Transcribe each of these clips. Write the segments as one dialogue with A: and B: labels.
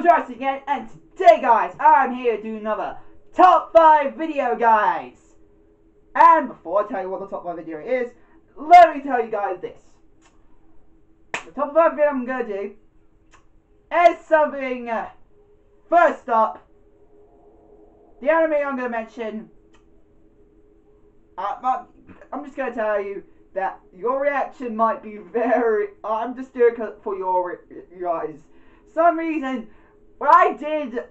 A: Joyce again, and today guys, I'm here to do another top 5 video guys. And before I tell you what the top 5 video is, let me tell you guys this. The top 5 video I'm going to do is something, first up, the anime I'm going to mention. I'm just going to tell you that your reaction might be very, I'm just doing it for your guys. Some reason, when I did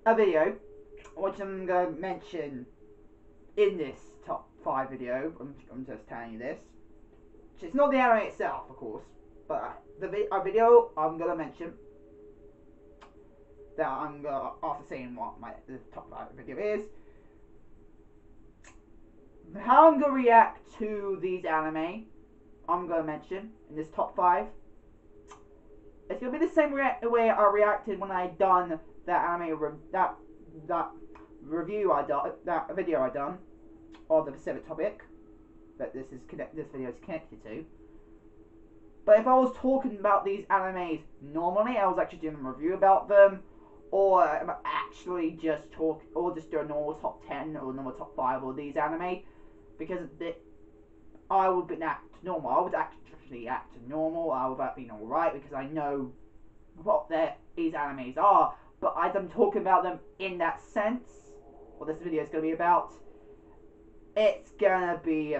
A: a video, which I'm going to mention in this top 5 video, I'm just telling you this, which is not the anime itself, of course, but a video I'm going to mention, that I'm going to, after saying what the top 5 video is, how I'm going to react to these anime, I'm going to mention in this top 5. It's going to be the same way I reacted when I done that anime, that review I done, that video I done, on the specific topic that this video is connected to. But if I was talking about these animes normally, I was actually doing a review about them, or actually just do a normal top 10 or normal top 5 of these anime, because I would act normal. I would actually act normal. I would have been alright because I know what these animes are, but as I'm talking about them in that sense, what this video is going to be about, it's going to be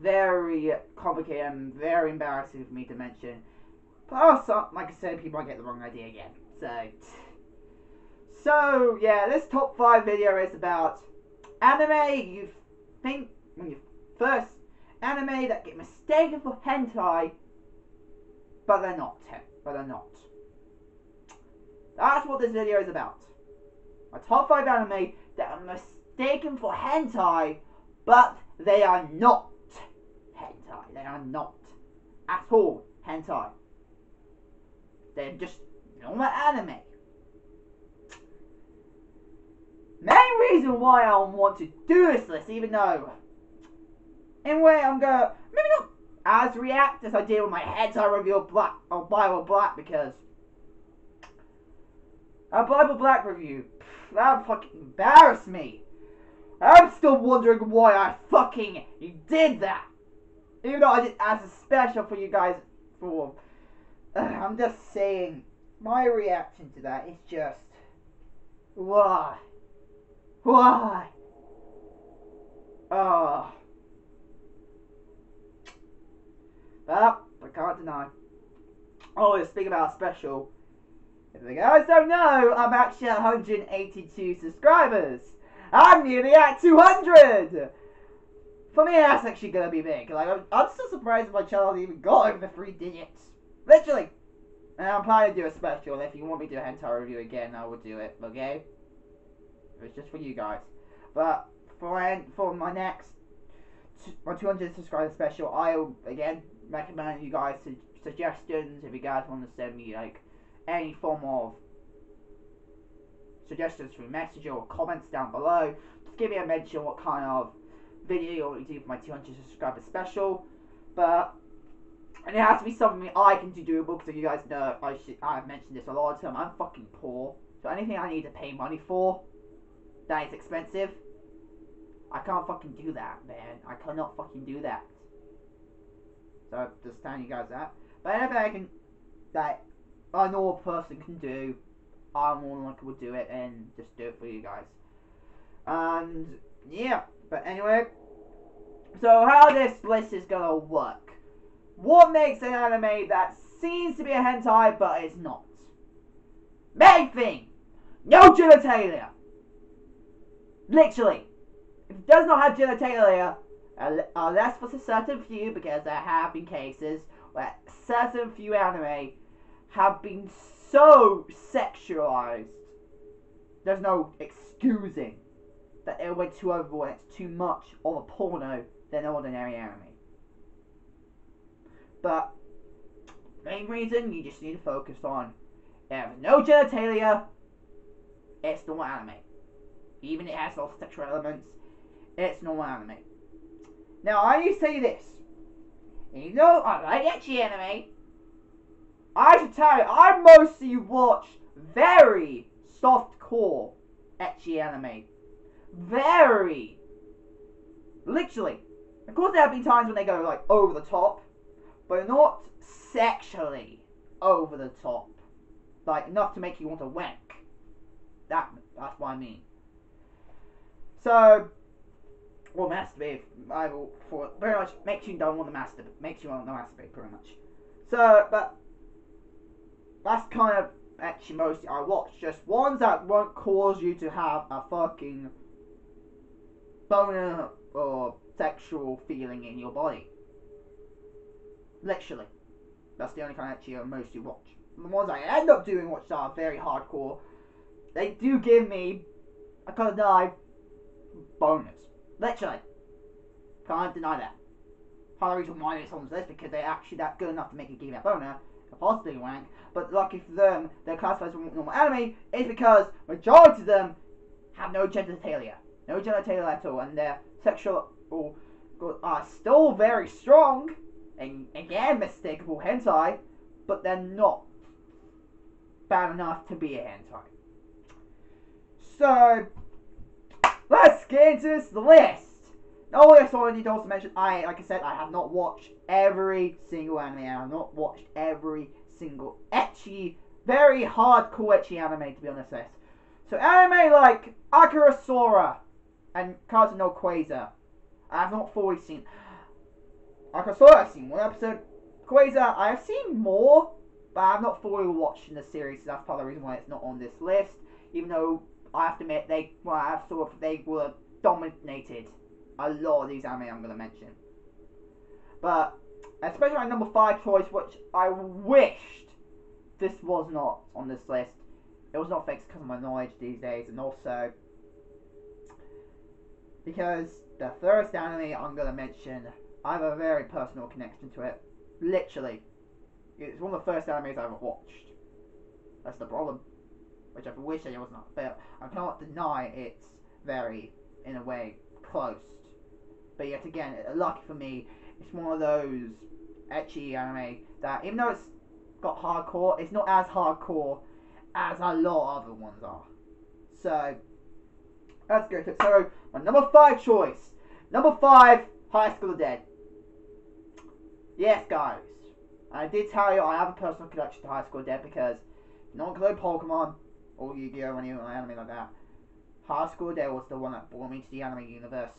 A: very complicated and very embarrassing for me to mention. But also, like I said, people might get the wrong idea again. So yeah, this top 5 video is about anime you think when you first anime that get mistaken for hentai, but they're not. That's what this video is about. A top 5 anime that are mistaken for hentai, but they are not hentai. They are not at all hentai. They're just normal anime. Main reason why I want to do this list, even though in a way I'm gonna maybe not as react as I did with my hentai review of Bible Black, because a Bible Black review, that fucking embarrassed me. I'm still wondering why I fucking did that, even though I did as a special for you guys. I'm just saying, my reaction to that is just why. Oh. Well, I can't deny. Oh, speaking about special, if you guys don't know, I'm actually at 182 subscribers. I'm nearly at 200! For me, that's actually gonna be big. Like, I'm still surprised my channel even got over the 3 digits. Literally. And I'm planning to do a special. If you want me to do a hentai review again, I will do it, okay? It's just for you guys. But for my next 200 subscriber special, I'll again recommend you guys suggestions. If you guys want to send me like any form of suggestions through message or comments down below, just give me a mention what kind of video you want me to do for my 200 subscriber special. And it has to be something I can do doable, because you guys know I've mentioned this a lot of times. I'm fucking poor, so anything I need to pay money for that is expensive, I can't fucking do that, man. I cannot fucking do that. So just telling you guys that. But anything that a normal person can do, I more than likely would do it and just do it for you guys. And yeah, but anyway, so how this list is gonna work? What makes an anime that seems to be a hentai but is not? Main thing, no genitalia. Literally, if it does not have genitalia, unless for a certain few, because there have been cases where certain few anime have been so sexualized, there's no excusing that it went too overboard. It's too much of a porno than ordinary anime. But main reason you just need to focus on, if no genitalia, it's normal anime. Even if it has those sexual elements, it's normal anime. Now I used to say this, and you know I like ecchi anime, I should tell you, I mostly watch very soft-core ecchi anime. Very. Literally. Of course there have been times when they go like over the top, but not sexually over the top. Like enough to make you want to wank. That's what I mean. So, well, masturbate, I will, for very much makes you don't want to masturbate, makes you want to masturbate, pretty much. So, but that's kind of actually mostly I watch, just ones that won't cause you to have a fucking boner or sexual feeling in your body. Literally, that's the only kind of actually I mostly watch. The ones I end up doing, which are very hardcore, they do give me a kind of die bonus. Literally. Can't deny that. Part of the reason why it's on this because they're actually that good enough to make you give you a boner, a possibly wank, but lucky for them, they're classified as normal anime, is because majority of them have no genitalia. No genitalia at all, and their sexual are still very strong, and again, mistakable hentai, but they're not bad enough to be a hentai. So, let's get into this list. Oh, yes, I need to also mention, like I said, I have not watched every single anime. I have not watched every single ecchi, very hardcore ecchi anime, to be honest with. So, anime like Akira Sora and Kazu no Quasar, I have not fully seen. Akira Sora, I've seen one episode. Quasar, I have seen more, but I have not fully watched in the series, so that's part of the reason why it's not on this list. Even though I have to admit they were dominated a lot of these anime I'm going to mention. But especially my number 5 choice, which I wished this was not on this list. It was not fixed because of my knowledge these days, and also because the first anime I'm going to mention, I have a very personal connection to it. Literally, it's one of the first animes I ever watched. That's the problem, which I wish it was not, but I cannot deny it's very, in a way, close. But yet again, lucky for me, it's one of those ecchi anime that, even though it's got hardcore, it's not as hardcore as a lot of other ones are. So, let's go to it. So, my number 5 choice. Number 5, High School of the Dead. Yes, guys. I did tell you I have a personal connection to High School of the Dead because you don't play Pokemon or Yu-Gi-Oh! Or any anime like that. High School of the Dead was the one that brought me to the anime universe.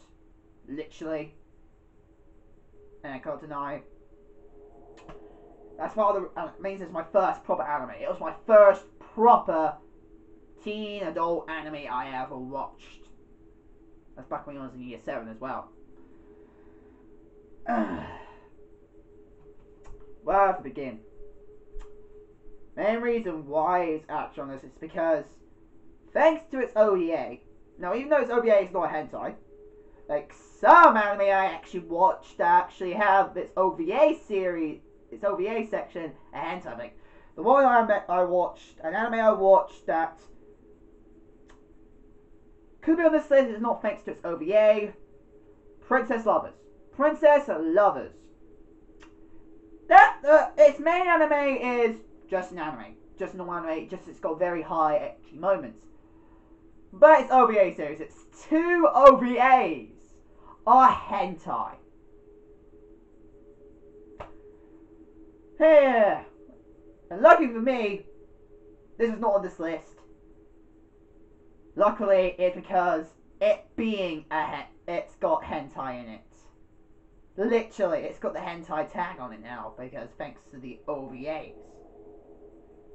A: Literally. And I can't deny. That's part of the means it's my first proper anime. It was my first proper teen adult anime I ever watched. That's back when I was in year 7 as well. Where to begin? Main reason why it's actually on this is because thanks to its OVA. Now, even though its OVA is not a hentai, like some anime I actually watched that actually have its OVA series, its OVA section, a hentai thing. The one I watched, an anime I watched that could be on this list is not thanks to its OVA. Princess Lovers. Princess Lovers. Its main anime is just an anime. Just an anime, just it's got very high ecchi moments. But its OVA series, its 2 OVAs are hentai. Here. And lucky for me, this is not on this list. Luckily, it's because it being it's got hentai in it. Literally, it's got the hentai tag on it now because thanks to the OVAs.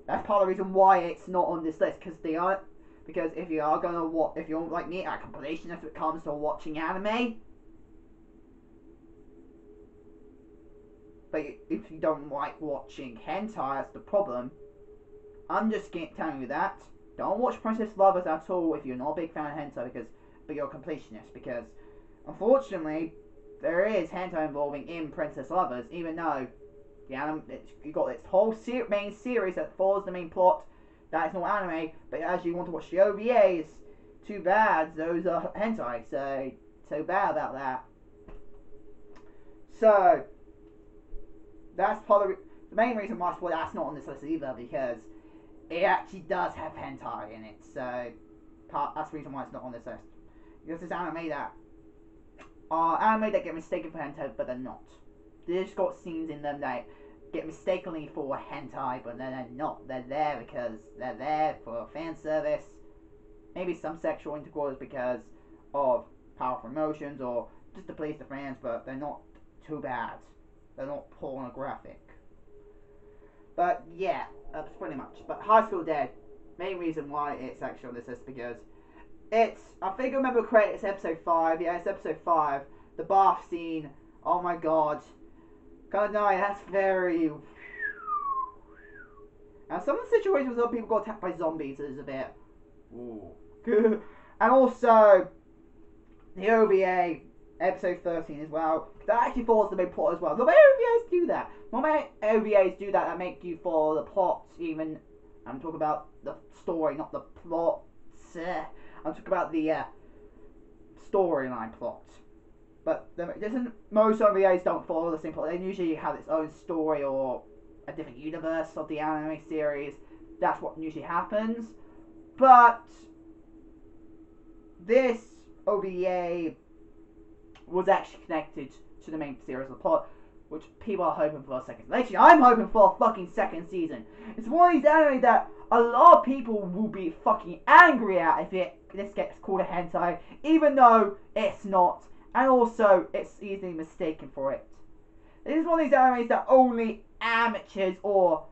A: That's part of the reason why it's not on this list because if you are gonna watch, if you're like me, a completionist when it comes to watching anime, but if you don't like watching hentai, that's the problem. I'm just telling you that. Don't watch Princess Lovers at all if you're not a big fan of hentai but you're a completionist, because unfortunately there is hentai involving in Princess Lovers, even though you got its whole main series that follows the main plot. That is not anime, but as you want to watch the OVAs, too bad, those are hentai, so bad about that. So, that's part of the main reason why that's not on this list either, because it actually does have hentai in it, so that's the reason why it's not on this list. Because there's anime that get mistaken for hentai, but they're not. They just got scenes in them that get mistakenly for hentai, but they're not. They're there because they're there for fan service. Maybe some sexual intercourse because of powerful emotions or just to please the fans, but they're not too bad. They're not pornographic. But yeah, that's pretty much. But High School Dead, main reason why it's actually on this list because it's, I think I remember correctly, it's episode 5. Yeah, it's episode 5. The bath scene. Oh my god. God, no, that's very. And some of the situations where people got attacked by zombies is a bit. Ooh. And also, the OVA, episode 13 as well. That actually follows the main plot as well. The way OVAs do that. Normally OVAs do that make you follow the plot, even. I'm talking about the story, not the plot. I'm talking about the storyline plot. But most OVAs don't follow the same plot. They usually have its own story or a different universe of the anime series. That's what usually happens. But this OVA was actually connected to the main series of the plot, which people are hoping for a second. Actually, I'm hoping for a fucking second season. It's one of these anime that a lot of people will be fucking angry at if this gets called a hentai, even though it's not. And also, it's easily mistaken for it. This is one of these animes that only amateurs or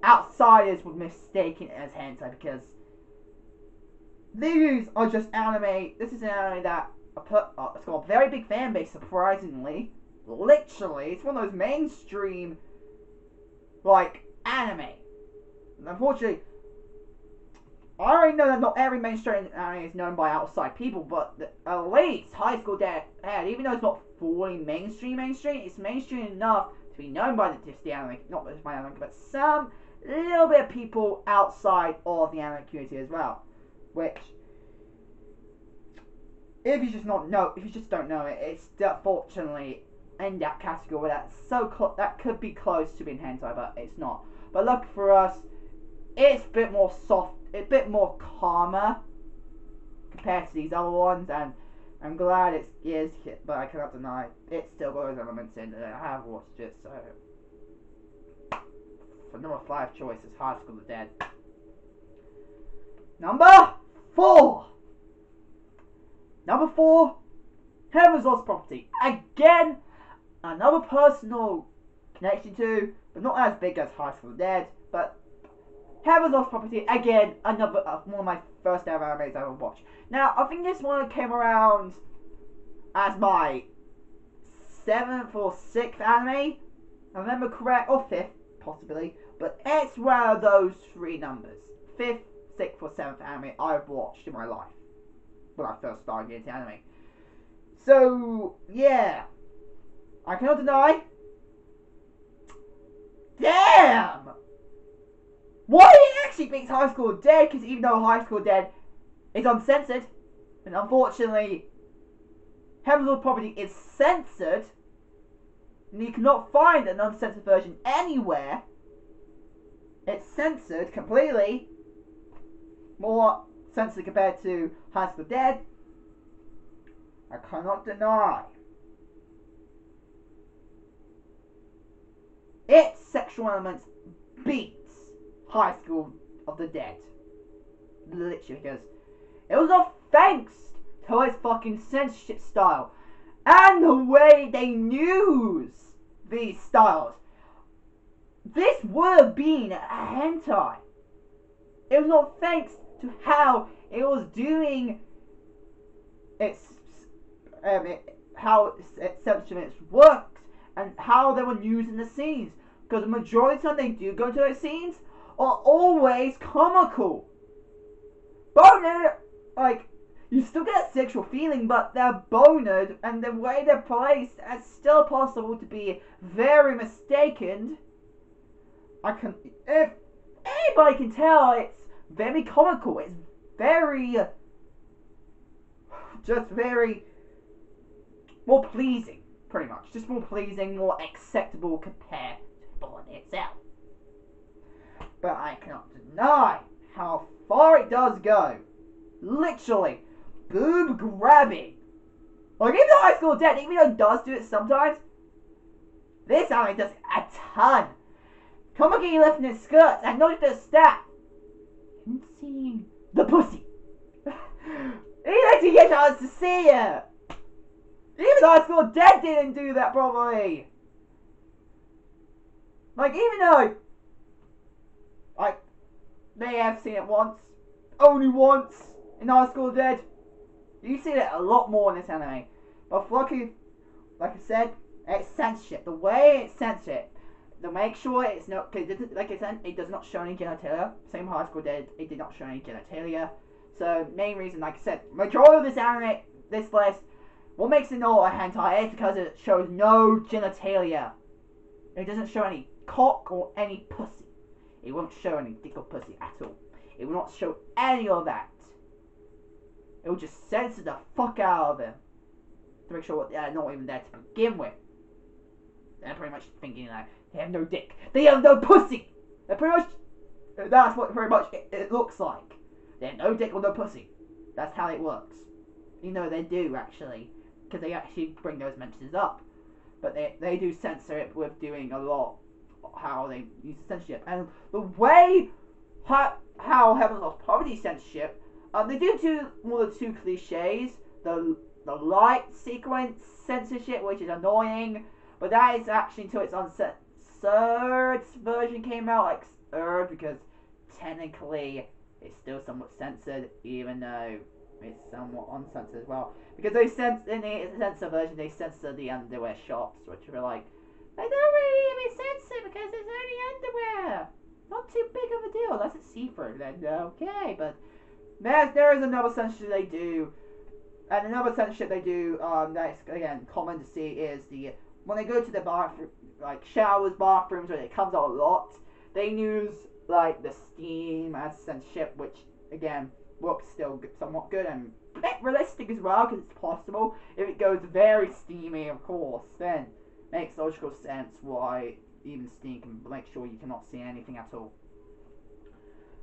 A: outsiders would mistake it as hentai, because these are just anime. This is an anime that it's got a very big fan base, surprisingly. Literally, it's one of those mainstream, like, anime. And unfortunately, I already know that not every mainstream anime is known by outside people, but at least High School Dead, even though it's not fully mainstream, it's mainstream enough to be known by the anime, not just by anime, but some little bit of people outside of the anime community as well. Which, if you just don't know it, it's unfortunately in that category where that could be close to being hentai, but it's not. But lucky for us, it's a bit more soft, a bit more calmer compared to these other ones, and I'm glad it is, but I cannot deny it still got those elements in it. I have watched it, so for number 5 choice is High School Dead. Number 4, Heaven's Lost Property. Again, another personal connection to, but not as big as High School Dead, but Heaven's Lost Property, again, another one of my first ever animes I ever watched. Now, I think this one came around as my 7th or 6th anime, I remember correct, or 5th, possibly, but it's one of those 3 numbers. 5th, 6th, or 7th anime I've watched in my life, when I first started getting into anime. So, yeah, I cannot deny, damn! Why it actually beats High School Dead? Because even though High School Dead is uncensored, and unfortunately Heaven's Lost Property is censored, and you cannot find an uncensored version anywhere. It's censored completely, more censored compared to High School Dead. I cannot deny its sexual elements beats High School of the Dead. Literally, because it was not thanks to its fucking censorship style and the way they use these styles. This would have been a hentai. It was not thanks to how it was doing its how its censorship works and how they were using the scenes. Because the majority of the time they do go to those scenes are always comical. Bonered, like, you still get a sexual feeling, but they're bonered, and the way they're placed, it's still possible to be very mistaken. If anybody can tell, it's very comical. It's very, just very more pleasing. pretty much. Just more pleasing, more acceptable compared to porn itself. But I cannot deny how far it does go. Literally, boob grabbing. Like, even though High School Dead, even though it does do it sometimes, this anime does a ton. Tomaki lifting his skirts and not just that, and seeing the pussy. He lets you get a chance to see it. Even High School Dead didn't do that properly. Like, even though, like, they have seen it once, only once in High School Dead, you see it a lot more in this anime. But luckily, like I said, it's censorship. The way it's censored, to make sure it's not, because like I said, it does not show any genitalia. Same High School Dead, it did not show any genitalia. So, main reason, like I said, majority of this anime, this list, what makes it not a hentai is because it shows no genitalia. It doesn't show any cock or any pussy. It won't show any dick or pussy at all. It will not show any of that. It will just censor the fuck out of them to make sure they're not even there to begin with. They're pretty much thinking that they have no dick, they have no pussy. They're pretty much, that's what pretty much it looks like. They have no dick or no pussy. That's how it works. You know they do actually, because they actually bring those mentions up. But they do censor it with doing a lot how they use censorship. And the way how Heaven's Lost Poverty censorship, they do one of the two cliches. The light sequence censorship, which is annoying, but that is actually until its third version came out, like third, because technically it's still somewhat censored, even though it's somewhat uncensored as well. Because they in the censor version, they censor the underwear shots, which were like, they don't really even censor because it's only underwear. Not too big of a deal unless it's see-through. Then okay, but there is another censorship they do, and another censorship they do. That's again common to see is when they go to the bathroom, like showers, bathrooms, where it comes out a lot. They use like the steam as censorship, which again looks still somewhat good and a bit realistic as well, because it's possible. If it goes very steamy, of course, then makes logical sense why even steam can make sure you cannot see anything at all.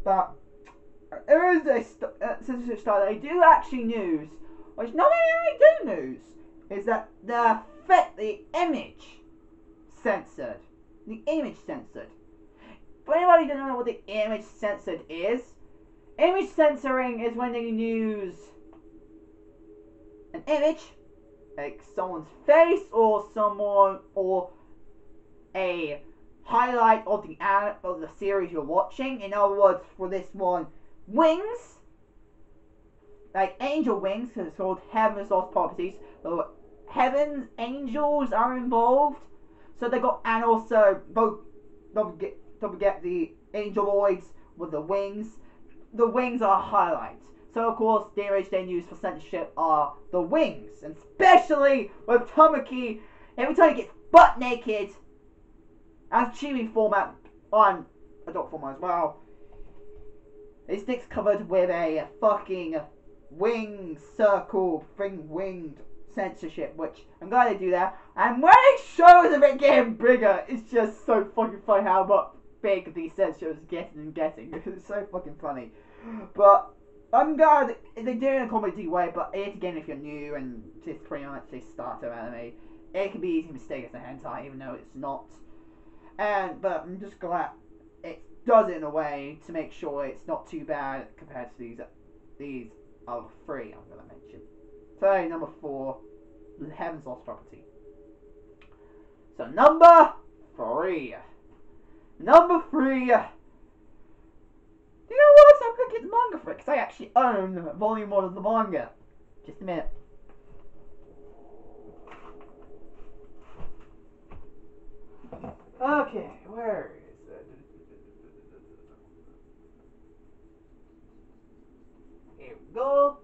A: But there is a censorship style they do actually use, which not many do news, is that the image censored. The image censored. For anybody who doesn't know what the image censored is, image censoring is when they use an image, like someone's face or a highlight of the series you're watching. In other words, for this one, wings, like angel wings, because it's called Heaven's Lost Properties. So heaven's angels are involved. So they got, and also don't forget the angeloids with the wings. The wings are highlights. So of course the image they use for censorship are the wings, and especially with Tamaki, every time he gets butt naked, as chibi format on adult format as well, his dick's covered with a fucking wing circle thing, winged censorship, which I'm glad they do that. And when it shows of it getting bigger, it's just so fucking funny how big these censorships are getting. It's so fucking funny. But I'm glad they do it in a comedy way, but yet again, if you're new and just pretty much a starter anime, it can be easy to mistake as a hentai, even though it's not. But I'm just glad it does it in a way to make sure it's not too bad compared to these other three I'm going to mention. So, number 4, Heaven's Lost Property. So, number 3. Number 3. You know what? I'm going to get the manga for it, because I actually own volume 1 of the manga. Just a minute. Okay, where is it? Here we go.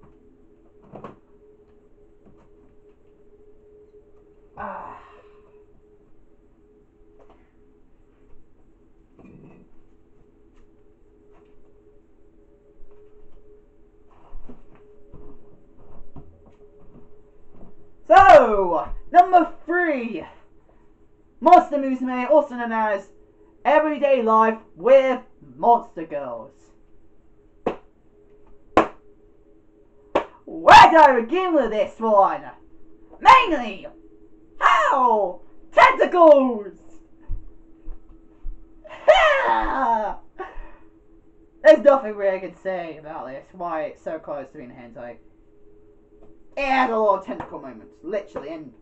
A: So, number 3. Monster Musume, also known as Everyday Life with Monster Girls. Where do I begin with this one? Mainly, how? Tentacles! There's nothing really I can say about this, why it's so close to being a hentai. It has a lot of tentacle moments, literally, and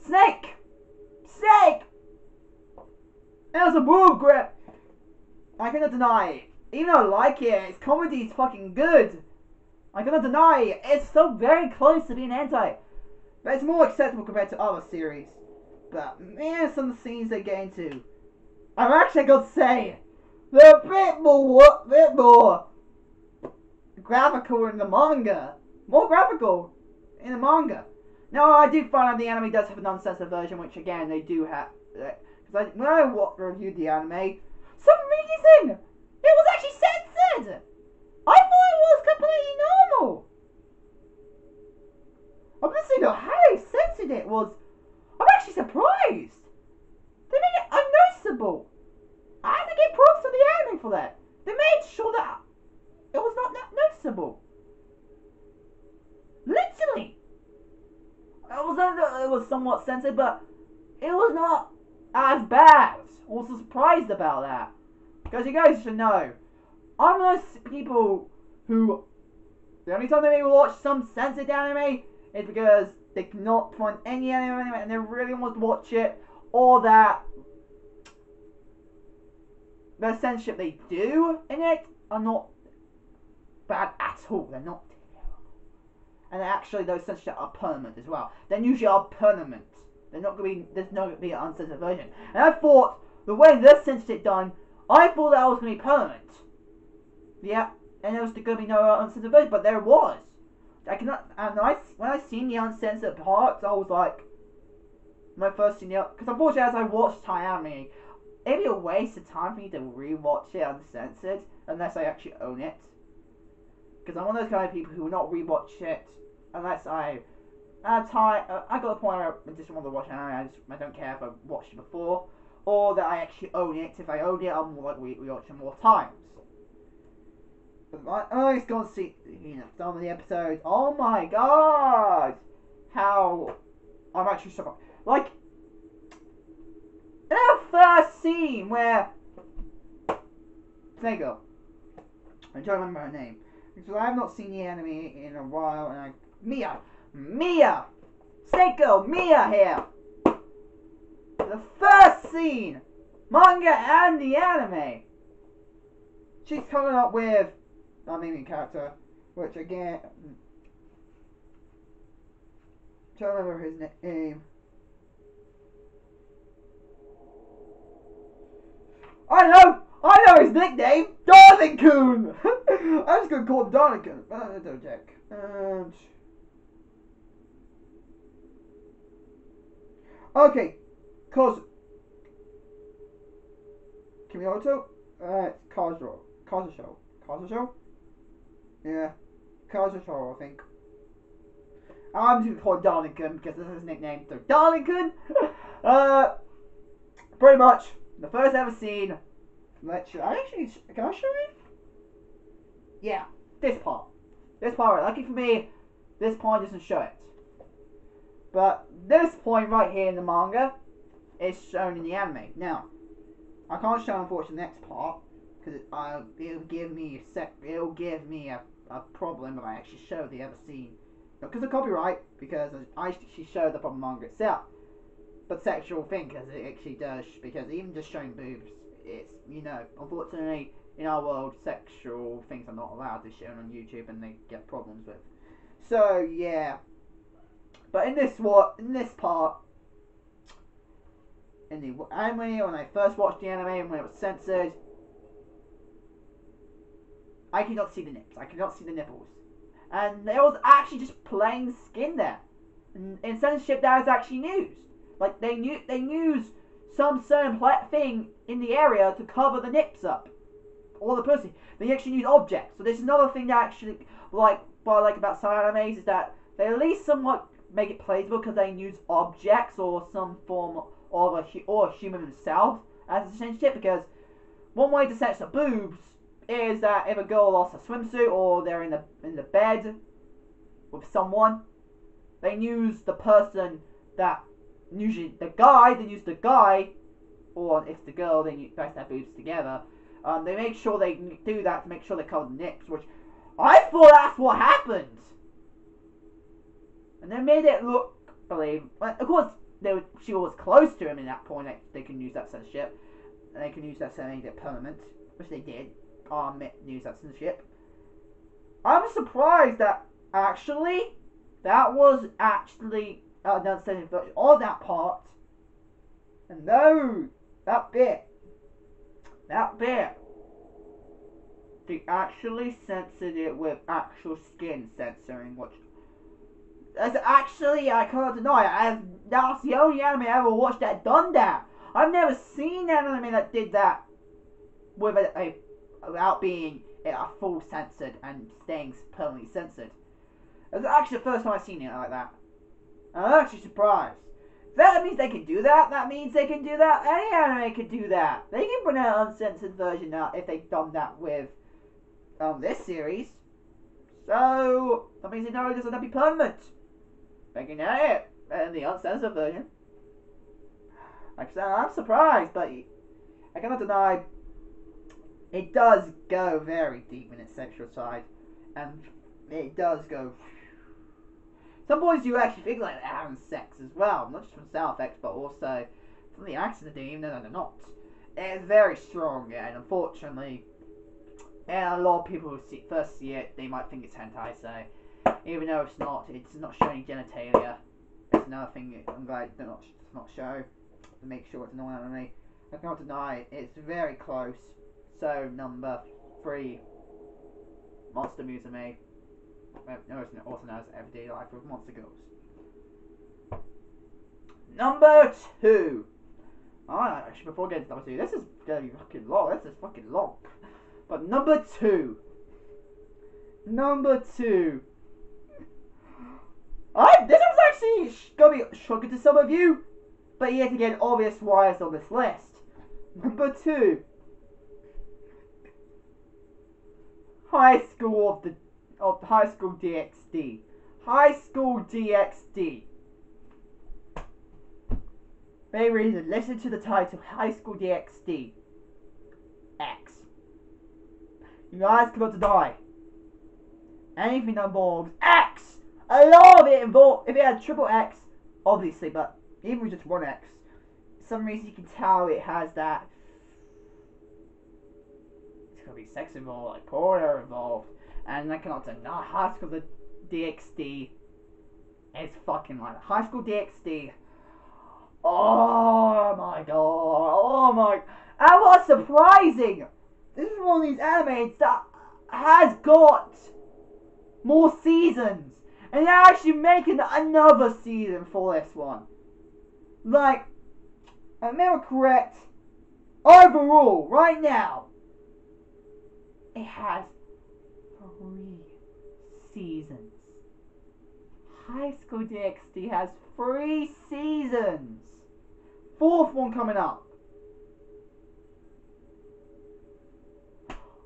A: Snake! Snake! It was a boob grip! I cannot deny it. Even though I like it, its comedy is fucking good. I cannot deny it. It's so very close to being hentai. But it's more acceptable compared to other series. But man, some of the scenes they get into, I've actually got to say, they're a bit more graphical in the manga. More graphical in the manga. Now, I do find out the anime does have an uncensored version, which again, they do have. Because when I reviewed the anime, some reason, it was actually censored! I thought it was completely normal! I'm just saying how they censored it was, I'm actually surprised! They made it unnoticeable! I have to give props to the anime for that! They made sure that it was not noticeable! Literally! It was somewhat censored, but it was not as bad. I was surprised about that. Because you guys should know, I'm those people who, the only time they maybe watch some censored anime is because they cannot find any anime and they really want to watch it, or that the censorship they do in it are not bad at all. They're not terrible. And actually those censorship are permanent as well. They usually are permanent. They're not going to be, there's not going to be an uncensored version. And I thought, the way this censorship done, I thought that was going to be permanent. Yeah, and there was going to be no uncensored version, but there was. I cannot, and when I seen the uncensored parts, I was like, my first scene, because unfortunately as I watched Thai anime, it'd be a waste of time for me to rewatch it uncensored, unless I actually own it. Because I'm one of those kind of people who will not rewatch it, unless I got the point where I just want to watch anime, I don't care if I've watched it before, or that I actually own it. If I own it, I'm more likely to rewatch it more times. But I always gone to see, some of the episodes. Oh my god! How I'm actually so like in the first scene where Snake Girl, I'm trying to remember her name because I have not seen the anime in a while, and Mia, Snake Girl, Mia here. The first scene, manga and the anime. She's coming up with our main character, which again, I'm trying to remember his name. I know his nickname, Darling-kun. I'm just gonna call him Darling-kun. Don't check. Okay, Kimioto, Kazushou? Yeah, Kazushou, I think. I'm just gonna call him Darling-kun because this is his nickname, so Darling-kun! Pretty much, the first ever scene, can I show you? Yeah, this part, right, lucky for me, this part doesn't show it. But this point right here in the manga is shown in the anime. Now, I can't show unfortunately the next part because it'll give me a problem if I actually show the other scene. Not because of copyright, because I actually show the proper manga itself, but sexual thing because it actually does. Because even just showing boobs, it's unfortunately in our world sexual things are not allowed to be shown on YouTube and they get problems with. So yeah. But in this part, in the anime, when I first watched the anime and when it was censored, I could not see the nips. I could not see the nipples. And there was actually just plain skin there. And in censorship, that is actually used. Like, they use some certain thing in the area to cover the nips up. Or the pussy. They actually use objects. So there's another thing that actually, what I like about some animes is that they at least somewhat make it playable because they use objects or some form of a human himself as a censorship. Because one way to censor boobs is that if a girl lost a swimsuit or they're in the bed with someone, they use the person that usually the guy. They use the guy, or if it's the girl, they both their boobs together. They make sure they do that to make sure they cover the nips, which I thought that's what happened. And they made it look believable. Of course, she was close to him in that point. They can use that censorship, and they can use that to make it permanent, which they did. Use that censorship. I'm surprised that actually that was actually done censorship version of that part. And no, that bit, they actually censored it with actual skin censoring, which is actually, I can't deny, that's the only anime I ever watched that done that. I've never seen an anime that did that with without being a full censored and staying permanently censored. It's actually the first time I've seen it like that. And I'm actually surprised. That means they can do that. That means they can do that. Any anime can do that. They can bring out an uncensored version now if they've done that with this series. So that means they know it doesn't have to be permanent. They can edit it in the uncensored version. Like I said, I'm surprised, but I cannot deny it does go very deep in its sexual side, and it does go. Some boys do actually think like they're having sex as well, not just from sound effects, but also from the accent they do, even though they're not. It's very strong, and unfortunately, and a lot of people who first see it, they might think it's hentai, so even though it's not showing genitalia. It's another thing I'm glad to not show, to make sure it's an anime. I cannot deny it's very close. So number 3, Monster Musume, also known as Everyday Life with Monster Girls. Number 2. Alright, actually before getting to number 2, this is gonna be fucking long. This is fucking long. But number 2. This was actually gonna be shocking to some of you, but yet again obvious why it's on this list. Number 2. High School High School DxD. High School DxD. Main reason, listen to the title, High School DxD. X. You guys cannot deny. Anything that involves X. A lot of it involved, if it had triple X, obviously, but even with just one X, for some reason you can tell it has that. It's gonna be sex involved, like porno involved, and I cannot deny High School DxD is fucking like High School DxD. Oh my god, oh my, and what's surprising, this is one of these animes that has got more seasons, and they're actually making another season for this one. Like, if I'm correct, overall, right now, it has 3 seasons. High School DxD has 3 seasons. 4th one coming up.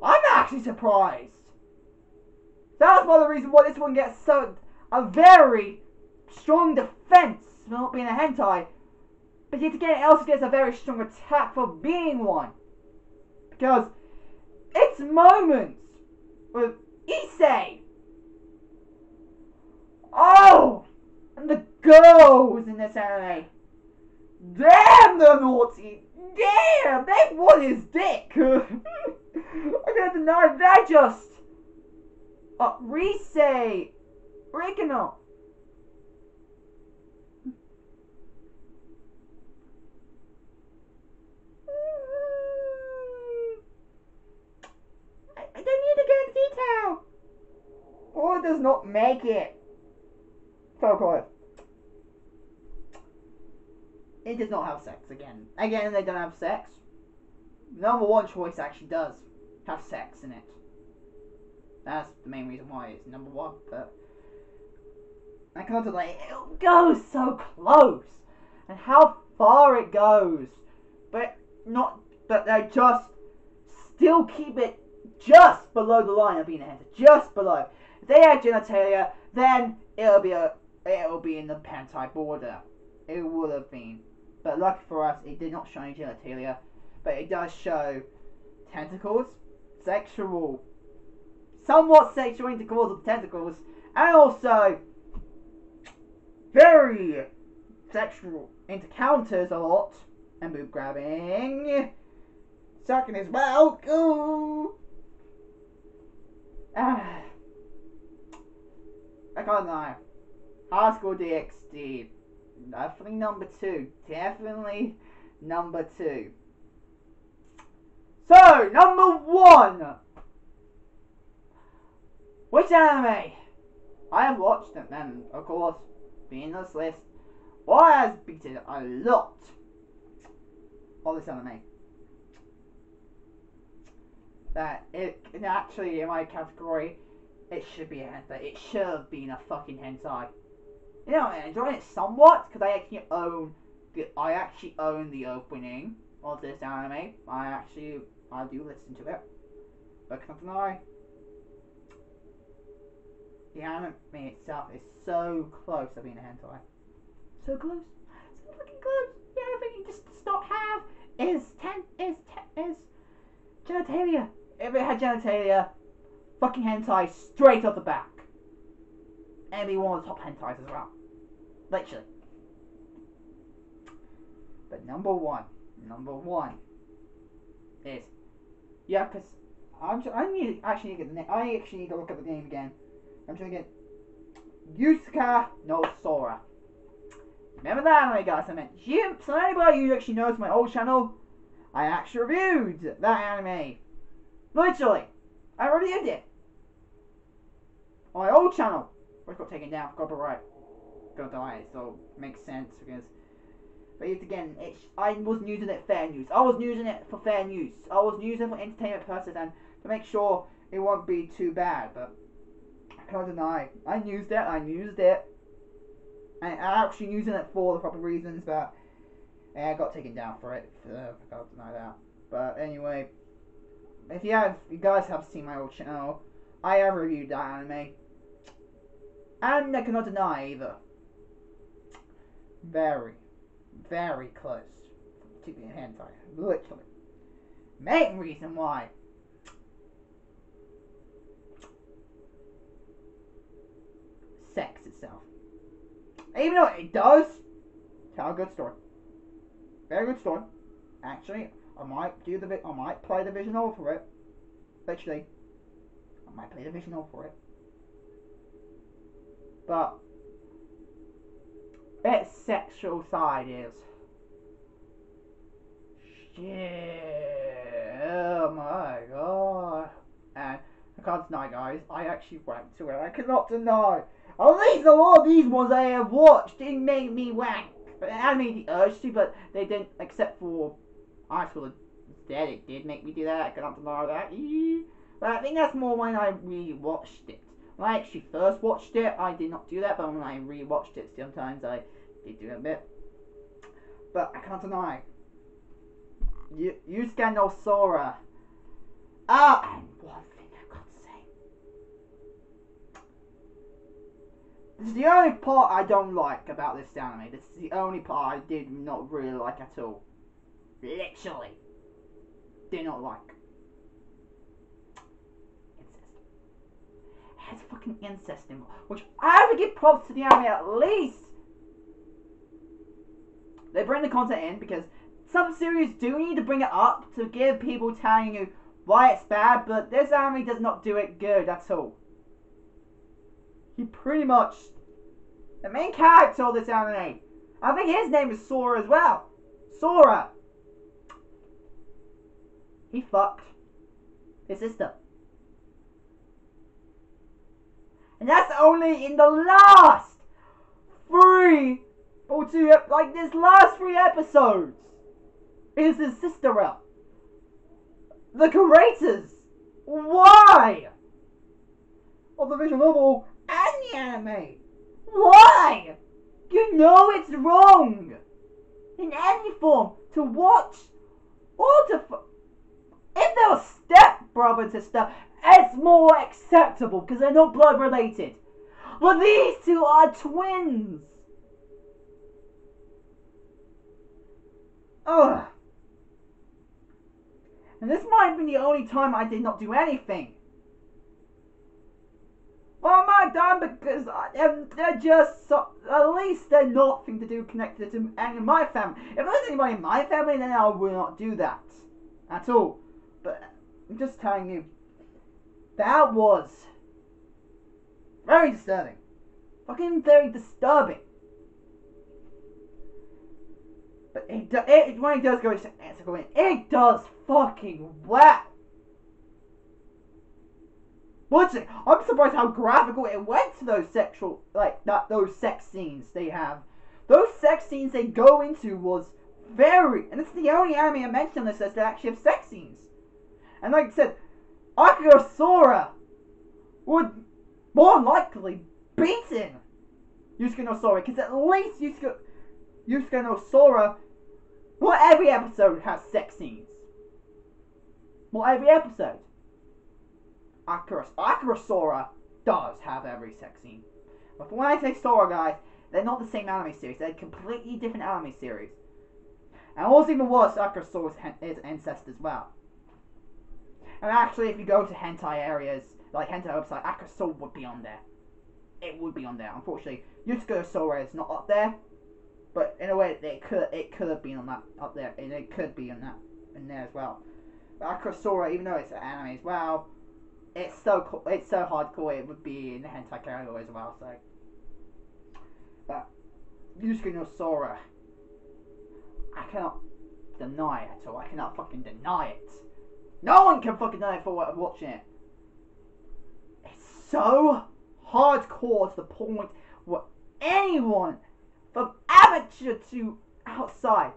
A: I'm actually surprised. That's one of the reasons why this one gets a very strong defense for not being a hentai. But yet again, it also gets a very strong attack for being one. Because its moments with Issei. Oh! And the girls in this anime. Damn, they're naughty. Damn, they want his dick. I'm gonna deny that just. Rise. Rikino. I don't need to go into detail. Or it does not make it. So close. It does not have sex again. Again, they don't have sex. Number 1 choice actually does have sex in it. That's the main reason why it's number 1. But I can't deny it goes so close, and how far it goes, but they just still keep it just below the line of being a hentai, just below. If they had genitalia, then it'll be in the hentai border. It would have been, but lucky for us, it did not show any genitalia, but it does show tentacles, somewhat sexual intercourse with tentacles, and also very sexual encounters a lot, and boob grabbing, sucking as well. Ooh. I can't lie. High School DxD, definitely number 2. Definitely number 2. So, number 1. Which anime? I have watched them, and of course, being on this list, what has beaten a lot of this anime. That it actually, in my category, it should be a hentai. It should have been a fucking hentai. You know, I'm enjoying it somewhat because I actually own the opening of this anime. I do listen to it, but I can't deny the anime itself is so close to being a hentai. So close, so fucking close. The only thing you just does not have is genitalia. If it had genitalia, fucking hentai straight off the back. And it'd be one of the top hentais as well. Literally. But number one is because I actually need to look at the name again. I'm trying to get Yusuka no Sora. Remember that anime, guys? I meant so anybody who actually knows my old channel, I actually reviewed that anime. Literally, I reviewed it on my old channel, which got taken down for copyright. Gonna die, so it makes sense because. But yet again, I wasn't using it for fair news. I was using it for fair news. I was using it for entertainment purposes and to make sure it won't be too bad. But I can't deny, I used it. And I'm actually using it for the proper reasons, but I got taken down for it. I can't deny that. But anyway, if you guys have seen my old channel, I have reviewed that anime. And I cannot deny either. Very, very close to being hentai. Literally. Main reason why. Sex itself. Even though it does tell a good story. Very good story. Actually, I might play the visual novel for it. Literally. I might play the visual novel for it. But its sexual side is shit. Oh my god. And I can't deny, guys, I actually went to it. I cannot deny. At least a lot of these ones I have watched didn't make me wank. But it had me the urge to, but they didn't, except for High School Dead. It did make me do that. I cannot deny that. But I think that's more when I rewatched it. When I actually first watched it, I did not do that, but when I rewatched it, sometimes I did do it a bit. But I can't deny. Yusuke no Sora. And one thing I've got to say. This is the only part I don't like about this anime. This is the only part I did not really like at all. Literally. Did not like. Has fucking incest in, which I have to give props to the anime at least. They bring the content in because some series do need to bring it up to give people telling you why it's bad, but this anime does not do it good at all. He pretty much, the main character of this anime, I think his name is Sora as well. Sora. He fucked his sister. And that's only in the last 3 or 2, like this last 3 episodes. Is his sister out? The creators, why? Of the visual novel and the anime Why? You know it's wrong! In any form, to watch, or to... If they're step-brother and sister, it's more acceptable, because they're not blood-related. But these two are twins! Ugh. And this might have been the only time I did not do anything. Well, I might have done because they're just so, at least they're nothing to do connected to any of my family. If there was anybody in my family, then I would not do that at all. But I'm just telling you, that was very disturbing. Fucking very disturbing. But when it does go into answer, it does fucking well. I'm surprised how graphical it went to those sexual, those sex scenes they have. Those sex scenes they go into was very, and it's the only anime I mentioned on this list that actually have sex scenes. And like I said, Akira Sora would more likely beaten Yusuke no Sora, because at least Yusuke no Sora, not every episode has sex scenes. Not every episode. Akira Sora does have every sex scene. But when I say Sora, guys, they're not the same anime series. They're completely different anime series. And what's even worse, Akira Sora is incest as well. And actually, if you go to hentai areas, like hentai website, Akira Sora would be on there. It would be on there. Unfortunately, Yusuke Sora is not up there. But in a way, it could have been on that up there. It could be in there as well. But Akira Sora, even though it's an anime as well, it's so hardcore. It would be in the hentai category as well. So, but Yusuke no Sora, I cannot deny it at all. I cannot fucking deny it. No one can fucking deny it for watching it. It's so hardcore to the point where anyone, from amateur to outside,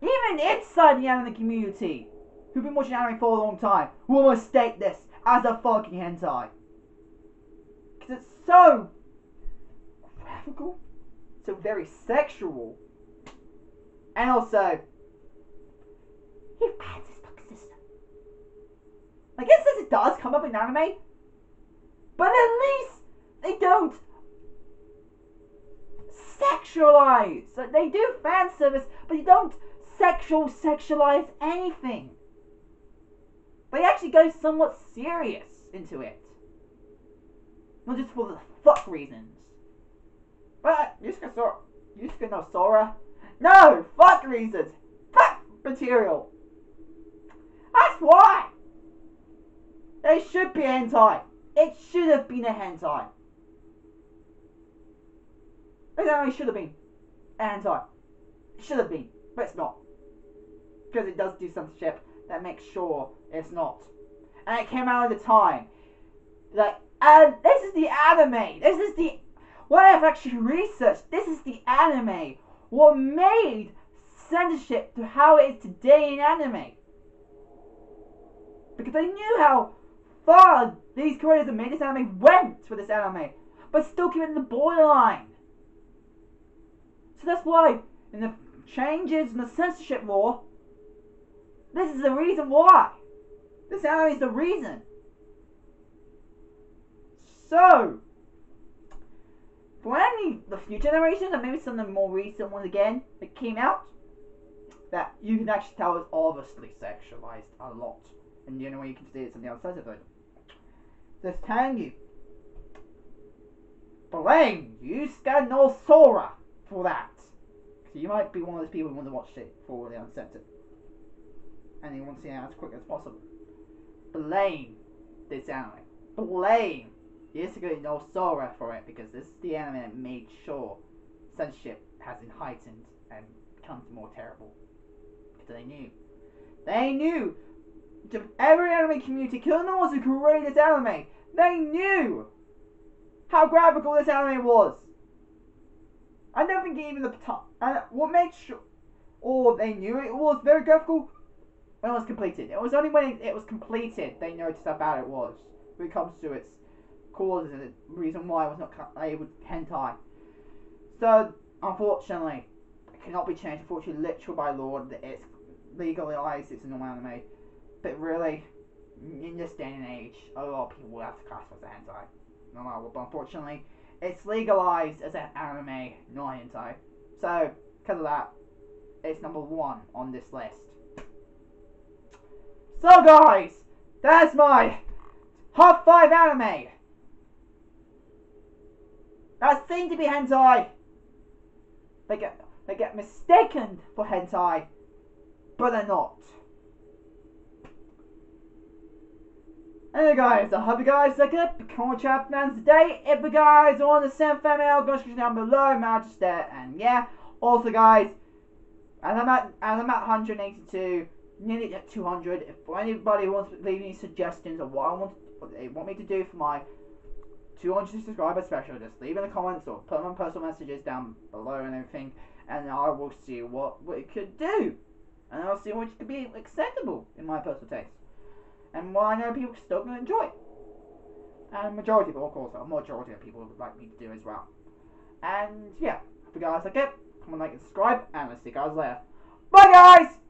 A: even inside the anime community, who've been watching anime for a long time, will mistake this as a fucking hentai. Because it's so graphical, so very sexual, and also, he pats his fucking sister. Like, it does come up in anime, but at least they don't sexualize. Like, they do fan service, but you don't sexualize anything. They actually go somewhat serious into it. Not just for the fuck reasons. But Yusuke no Sora, no fuck reasons. Fuck material. That's why. They should be hentai. It should have been a hentai. It only should have been a hentai. It should have been, but it's not. Because it does do some shit that makes sure it's not. And it came out at the time. And this is the anime. This is the... What I've actually researched. This is the anime. What made censorship to how it is today in anime. Because they knew how far these creators that made this anime went for this anime. But still keep it in the borderline. So that's why, in the changes in the censorship law, this is the reason why. This anime is the reason. So, for any the future generations, and maybe some of the more recent ones again that came out, that you can actually tell is obviously sexualized a lot. And the only way you can see it is on the outside of it. Just telling you. Blame Yusuke no Sora for that. So you might be one of those people who want to watch it for the uncensored. And you want to see it as quick as possible. Blame this anime. Blame Yusuke no Sora for it, because this is the anime that made sure censorship has been heightened and becomes more terrible. Because they knew. They knew! Every anime community, killing the ones who created this anime, they knew how graphical this anime was. I don't think even the time. And what made sure, or they knew it was very graphical when it was completed. It was only when it was completed they noticed how bad it was when it comes to its causes and the reason why it was not able to hentai. So, unfortunately, it cannot be changed. Unfortunately, literal by law, it's legalized. It's a normal anime. But really, in this day and age, a lot of people will have to classify as a hentai. No matter what, but unfortunately, it's legalized as an anime, not hentai. So, because of that, it's number 1 on this list. So guys, that's my top 5 anime that seem to be hentai. They get mistaken for hentai, but they're not. Anyway guys, I hope you guys like it. Become chat fans today. If you guys want to send fan mail, go down below, match there. And yeah, also guys, as I'm at 182, nearly at 200. If anybody wants to leave any suggestions of what they want me to do for my 200 subscriber special, just leave in the comments or put them on personal messages down below and everything, and I will see what it could do, and I'll see what could be acceptable in my personal taste, and what I know people are still going to enjoy, and majority of people, of course, a majority of people would like me to do as well. And yeah, if you guys like it, comment, like, and subscribe, and I'll see you guys later. Bye guys!